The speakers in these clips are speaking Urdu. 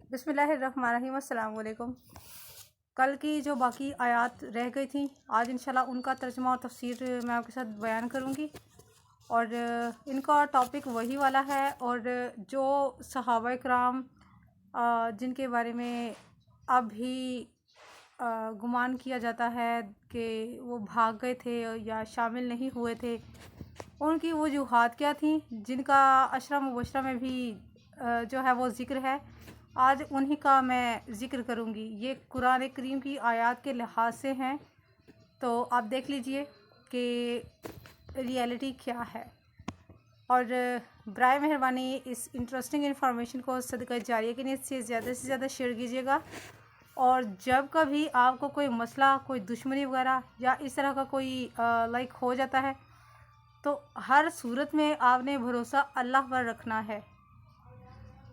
بسم اللہ الرحمن الرحیم۔ السلام علیکم۔ کل کی جو باقی آیات رہ گئی تھیں آج انشاءاللہ ان کا ترجمہ اور تفسیر میں آپ کے ساتھ بیان کروں گی، اور ان کا ٹاپک وہی والا ہے، اور جو صحابہ کرام جن کے بارے میں اب بھی گمان کیا جاتا ہے کہ وہ بھاگ گئے تھے یا شامل نہیں ہوئے تھے، ان کی وجوہات کیا تھیں جن کا عشرہ مبشرہ میں بھی جو ہے وہ ذکر ہے، آج انہی کا میں ذکر کروں گی۔ یہ قرآن کریم کی آیات کے لحاظ سے ہیں، تو آپ دیکھ لیجئے کہ ریئلٹی کیا ہے، اور برائے مہربانی اس انٹرسٹنگ انفارمیشن کو صدقہ جاریہ کی نیت سے زیادہ شیئر کیجیے گا، اور جب کبھی آپ کو کوئی مسئلہ، کوئی دشمنی وغیرہ یا اس طرح کا کوئی ہو جاتا ہے تو ہر صورت میں آپ نے بھروسہ اللہ پر رکھنا ہے۔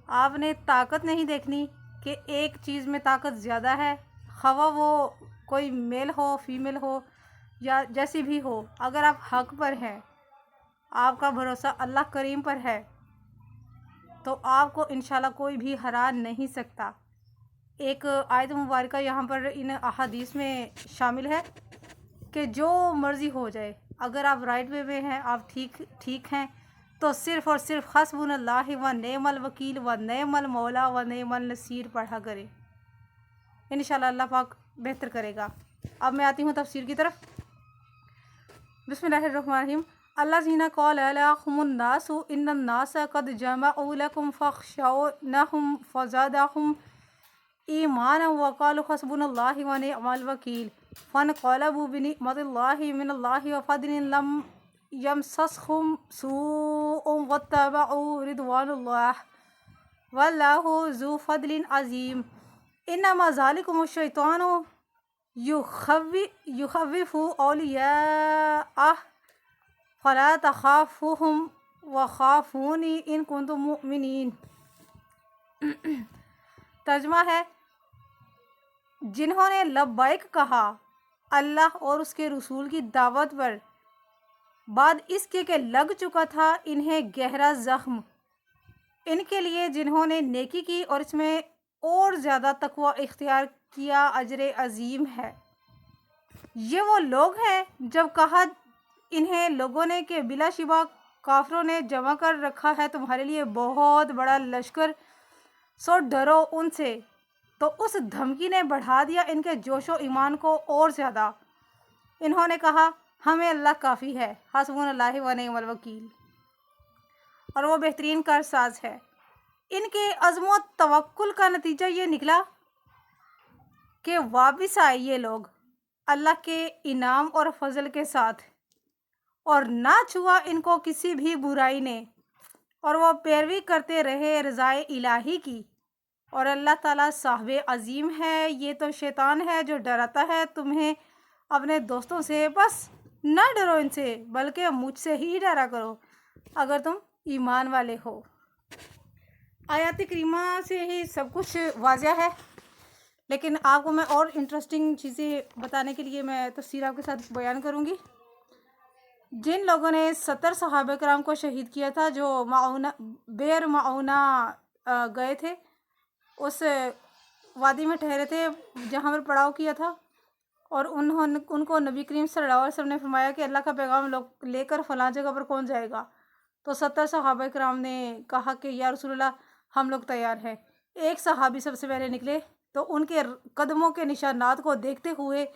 آپ نے طاقت نہیں دیکھنی کہ ایک چیز میں طاقت زیادہ ہے، خواہ وہ کوئی میل ہو، فیمیل ہو یا جیسی بھی ہو، اگر آپ حق پر ہیں، آپ کا بھروسہ اللہ کریم پر ہے، تو آپ کو انشاءاللہ کوئی بھی ہرا نہیں سکتا۔ ایک آیت مبارکہ یہاں پر ان احادیث میں شامل ہے کہ جو مرضی ہو جائے، اگر آپ رائٹ وے میں ہیں، آپ ٹھیک ہیں، تو صرف اور صرف حسبنا اللہ و نعم الوکیل و نعم المولا و نعم النصیر پڑھا کریں، انشاءاللہ اللہ پاک بہتر کرے گا۔ اب میں آتی ہوں تفسیر کی طرف۔ بسم اللہ الرحمن الرحیم۔ الذین قال لهم الناس ان الناس قد جمعوا لكم فاخشونهم فزادهم ایمانا وقالوا حسبنا اللہ ونعم الوکیل فانقلبوا بنعمت اللہ من اللہ وفضل لم یمسسهم سوء واتبعوا رضوان اللہ واللہ ذو فضل عظیم انما ذلکم الشیطان یخوف اولیاءہ فلا تخافوہم وخافونی ان کنتم مؤمنین۔ ترجمہ ہے، جنہوں نے لبیک کہا اللہ اور اس کے رسول کی دعوت پر، بعد اس کے کہ لگ چکا تھا انہیں گہرا زخم، ان کے لیے جنہوں نے نیکی کی اور اس میں اور زیادہ تقوی اختیار کیا اجر عظیم ہے۔ یہ وہ لوگ ہیں جب کہا انہیں لوگوں نے کہ بلا شبہ کافروں نے جمع کر رکھا ہے تمہارے لیے بہت بڑا لشکر، سو ڈرو ان سے، تو اس دھمکی نے بڑھا دیا ان کے جوش و ایمان کو اور زیادہ۔ انہوں نے کہا ہمیں اللہ کافی ہے، حسبنا اللہ و نعم الوکیل، اور وہ بہترین کارساز ہے۔ ان کے عزم و توکل کا نتیجہ یہ نکلا کہ واپس آئے یہ لوگ اللہ کے انعام اور فضل کے ساتھ، اور نہ چھوا ان کو کسی بھی برائی نے، اور وہ پیروی کرتے رہے رضائے الہی کی، اور اللہ تعالیٰ صاحب عظیم ہے۔ یہ تو شیطان ہے جو ڈراتا ہے تمہیں اپنے دوستوں سے، بس نہ ڈرو ان سے بلکہ مجھ سے ہی ڈرا کرو اگر تم ایمان والے ہو۔ آیات کریمہ سے ہی سب کچھ واضح ہے، لیکن آپ کو میں اور انٹرسٹنگ چیزیں بتانے کے لیے میں تفسیر آپ کے ساتھ بیان کروں گی۔ جن لوگوں نے 70 صحابہ کرام کو شہید کیا تھا جو بئر معونہ گئے تھے، اس وادی میں ٹھہرے تھے جہاں پر پڑاؤ کیا تھا، اور ان کو نبی کریم صلی اللہ علیہ وسلم نے فرمایا کہ اللہ کا پیغام لے کر فلاں جگہ پر کون جائے گا، تو 70 صحابہ کرام نے کہا کہ یا رسول اللہ ہم لوگ تیار ہیں۔ ایک صحابی سب سے پہلے نکلے، تو ان کے قدموں کے نشانات کو دیکھتے ہوئے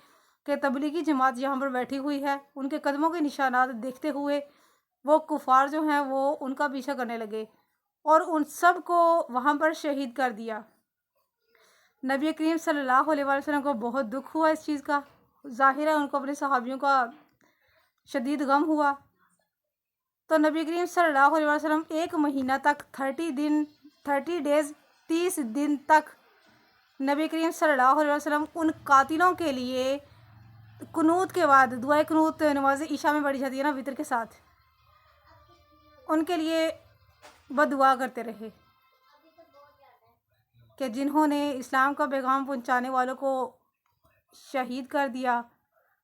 کہ تبلیغی جماعت یہاں پر بیٹھی ہوئی ہے، ان کے قدموں کے نشانات دیکھتے ہوئے وہ کفار جو ہیں وہ ان کا پیچھا کرنے لگے، اور ان سب کو وہاں پر شہید کر دیا۔ نبی کریم صلی اللہ علیہ وسلم کو بہت دکھ ہوا اس چیز کا، ظاہر ہے ان کو اپنے صحابیوں کا شدید غم ہوا، تو نبی کریم صلی اللہ علیہ وسلم 1 مہینہ تک 30 دن تک نبی کریم صلی اللہ علیہ وسلم ان قاتلوں کے لیے قنوت کے بعد، دعائے قنوت نماز عشاء میں پڑھی جاتی ہے نا وتر کے ساتھ، ان کے لیے بدعا کرتے رہے کہ جنہوں نے اسلام کا پیغام پہنچانے والوں کو شہید کر دیا،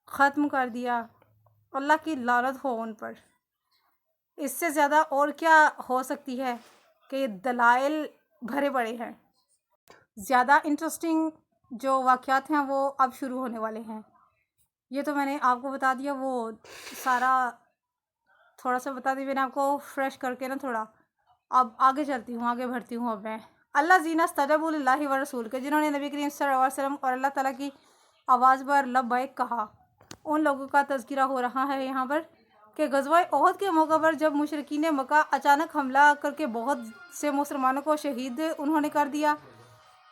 ختم کر دیا، اللہ کی لعنت ہو ان پر۔ اس سے زیادہ اور کیا ہو سکتی ہے کہ یہ دلائل بھرے پڑے ہیں۔ زیادہ انٹرسٹنگ جو واقعات ہیں وہ اب شروع ہونے والے ہیں۔ یہ تو میں نے آپ کو بتا دیا، وہ سارا تھوڑا سا بتا دی میں نے آپ کو فریش کر کے نا تھوڑا۔ اب آگے چلتی ہوں، آگے بڑھتی ہوں۔ اب میں اللہ زینہ استجابوا للہ و رسول کے، جنہوں نے نبی کریم صلی اللہ علیہ وسلم اور اللہ تعالیٰ کی آواز پر لبیک کہا، ان لوگوں کا تذکرہ ہو رہا ہے یہاں پر کہ غزوہ احد کے موقع پر جب مشرکین مکہ اچانک حملہ کر کے بہت سے مسلمانوں کو شہید انہوں نے کر دیا،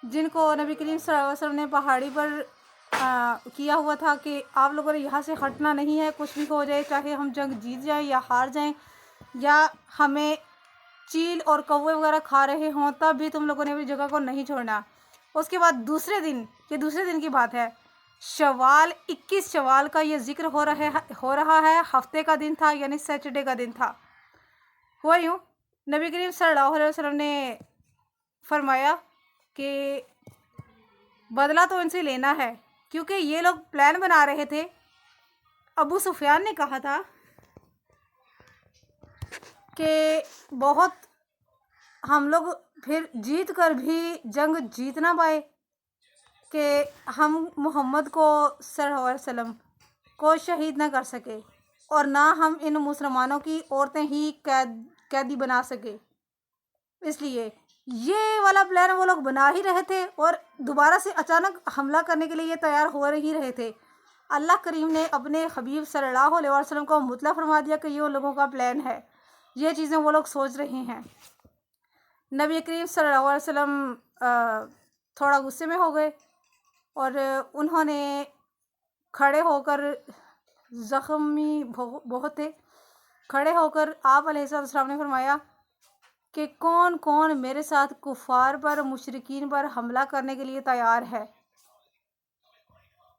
جن کو نبی کریم صلی اللہ علیہ وسلم نے پہاڑی پر کیا ہوا تھا کہ آپ لوگوں نے یہاں سے ہٹنا نہیں ہے، کچھ بھی ہو جائے، چاہے ہم جنگ جیت جائیں یا ہار جائیں یا ہمیں چیل اور کوے وغیرہ کھا رہے ہوں، تب بھی تم لوگوں نے اپنی جگہ کو نہیں چھوڑنا۔ اس کے بعد دوسرے دن کی بات ہے، 21 شوال کا یہ ذکر ہو رہا ہے، ہفتے کا دن تھا، یعنی سیٹرڈے کا دن تھا۔ ہوا یوں، نبی کریم صلی اللہ علیہ وسلم نے فرمایا کہ بدلہ تو ان سے لینا ہے، کیونکہ یہ لوگ پلان بنا رہے تھے۔ ابو سفیان نے کہا تھا کہ بہت ہم لوگ پھر جیت کر بھی جنگ جیت نہ پائے، کہ ہم محمد کو صلی اللہ علیہ وسلم کو شہید نہ کر سکے اور نہ ہم ان مسلمانوں کی عورتیں ہی قیدی بنا سکے۔ اس لیے یہ والا پلان وہ لوگ بنا ہی رہے تھے اور دوبارہ سے اچانک حملہ کرنے کے لیے یہ تیار ہو ہی رہے تھے۔ اللہ کریم نے اپنے حبیب صلی اللہ علیہ وسلم کو مطلع فرما دیا کہ یہ ان لوگوں کا پلان ہے، یہ چیزیں وہ لوگ سوچ رہے ہیں۔ نبی کریم صلی اللہ علیہ وسلم تھوڑا غصے میں ہو گئے اور انہوں نے کھڑے ہو کر، زخمی بہت تھے، کھڑے ہو کر آپ علیہ السلام نے فرمایا کہ کون کون میرے ساتھ کفار پر، مشرکین پر حملہ کرنے کے لیے تیار ہے؟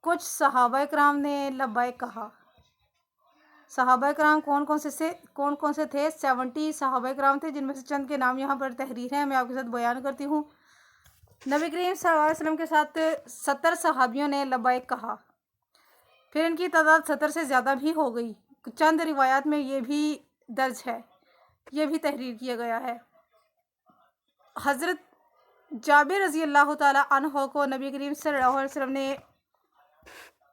کچھ صحابہ کرام نے لبیک کہا۔ صحابہ کرام کون کون سے تھے؟ 70 صحابہ کرام تھے، جن میں سے چند کے نام یہاں پر تحریر ہیں، میں آپ کے ساتھ بیان کرتی ہوں۔ نبی کریم صلی اللہ علیہ وسلم کے ساتھ 70 صحابیوں نے لبیک کہا، پھر ان کی تعداد 70 سے زیادہ بھی ہو گئی، چند روایات میں یہ بھی درج ہے، یہ بھی تحریر کیا گیا ہے۔ حضرت جابر رضی اللہ تعالیٰ عنہ کو نبی کریم صلی اللہ علیہ وسلم نے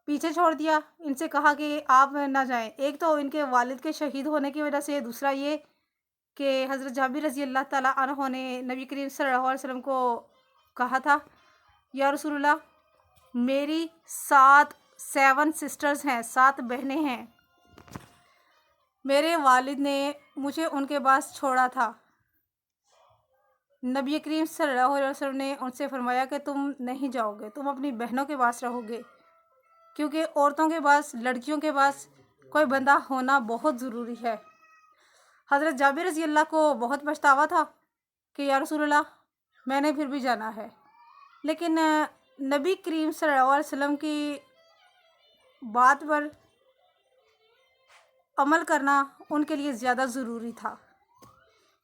پیچھے چھوڑ دیا، ان سے کہا کہ آپ نہ جائیں۔ ایک تو ان کے والد کے شہید ہونے کی وجہ سے، دوسرا یہ کہ حضرت جابر رضی اللہ تعالیٰ عنہ نے نبی کریم صلی اللہ علیہ وسلم کو کہا تھا، یا رسول اللہ، میری 7 سسٹرز ہیں، 7 بہنیں ہیں، میرے والد نے مجھے ان کے پاس چھوڑا تھا۔ نبی کریم صلی اللہ علیہ وسلم نے ان سے فرمایا کہ تم نہیں جاؤ گے، تم اپنی بہنوں کے پاس رہو گے، کیونکہ عورتوں کے پاس، لڑکیوں کے پاس کوئی بندہ ہونا بہت ضروری ہے۔ حضرت جابر رضی اللہ کو بہت پچھتاوا تھا کہ یا رسول اللہ، میں نے پھر بھی جانا ہے، لیکن نبی کریم صلی اللہ علیہ وسلم کی بات پر عمل کرنا ان کے لیے زیادہ ضروری تھا،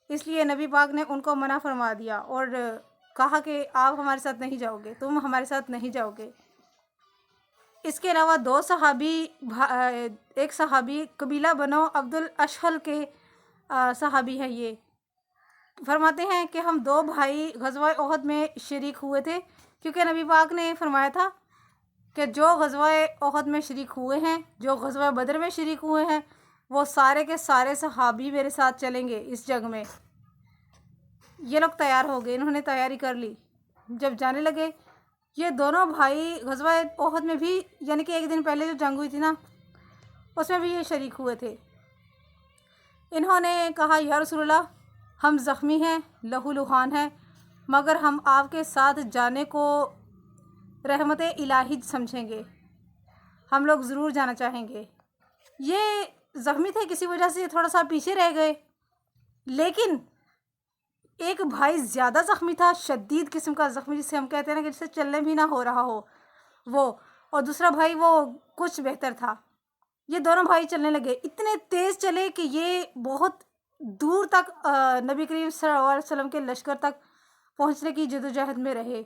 اس لیے نبی پاک نے ان کو منع فرما دیا اور کہا کہ آپ ہمارے ساتھ نہیں جاؤ گے، تم ہمارے ساتھ نہیں جاؤ گے۔ اس کے علاوہ 2 صحابی، ایک صحابی قبیلہ بنو عبد الاشہل کے صحابی ہیں، یہ فرماتے ہیں کہ ہم 2 بھائی غزوہ احد میں شریک ہوئے تھے، کیونکہ نبی پاک نے فرمایا تھا کہ جو غزوہ احد میں شریک ہوئے ہیں، جو غزوہ بدر میں شریک ہوئے ہیں، وہ سارے کے سارے صحابی میرے ساتھ چلیں گے اس جنگ میں۔ یہ لوگ تیار ہو گئے، انہوں نے تیاری کر لی۔ جب جانے لگے، یہ دونوں بھائی غزوہ احد میں بھی، یعنی کہ ایک دن پہلے جو جنگ ہوئی تھی نا، اس میں بھی یہ شریک ہوئے تھے۔ انہوں نے کہا یا رسول اللہ، ہم زخمی ہیں، لہو لہان ہیں، مگر ہم آپ کے ساتھ جانے کو رحمت الہی سمجھیں گے، ہم لوگ ضرور جانا چاہیں گے۔ یہ زخمی تھے، کسی وجہ سے تھوڑا سا پیچھے رہ گئے، لیکن ایک بھائی زیادہ زخمی تھا، شدید قسم کا زخمی، جسے ہم کہتے ہیں نا کہ جسے چلنے بھی نہ ہو رہا ہو وہ، اور دوسرا بھائی وہ کچھ بہتر تھا۔ یہ دونوں بھائی چلنے لگے، اتنے تیز چلے کہ یہ بہت دور تک نبی کریم صلی اللہ علیہ وسلم کے لشکر تک پہنچنے کی جدوجہد میں رہے۔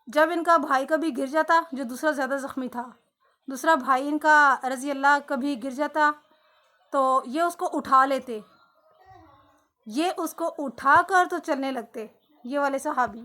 جب ان کا بھائی کبھی گر جاتا، جو دوسرا زیادہ زخمی تھا، دوسرا بھائی ان کا رضی اللہ کبھی گر جاتا تو یہ اس کو اٹھا لیتے، یہ اس کو اٹھا کر تو چلنے لگتے، یہ والے صحابی۔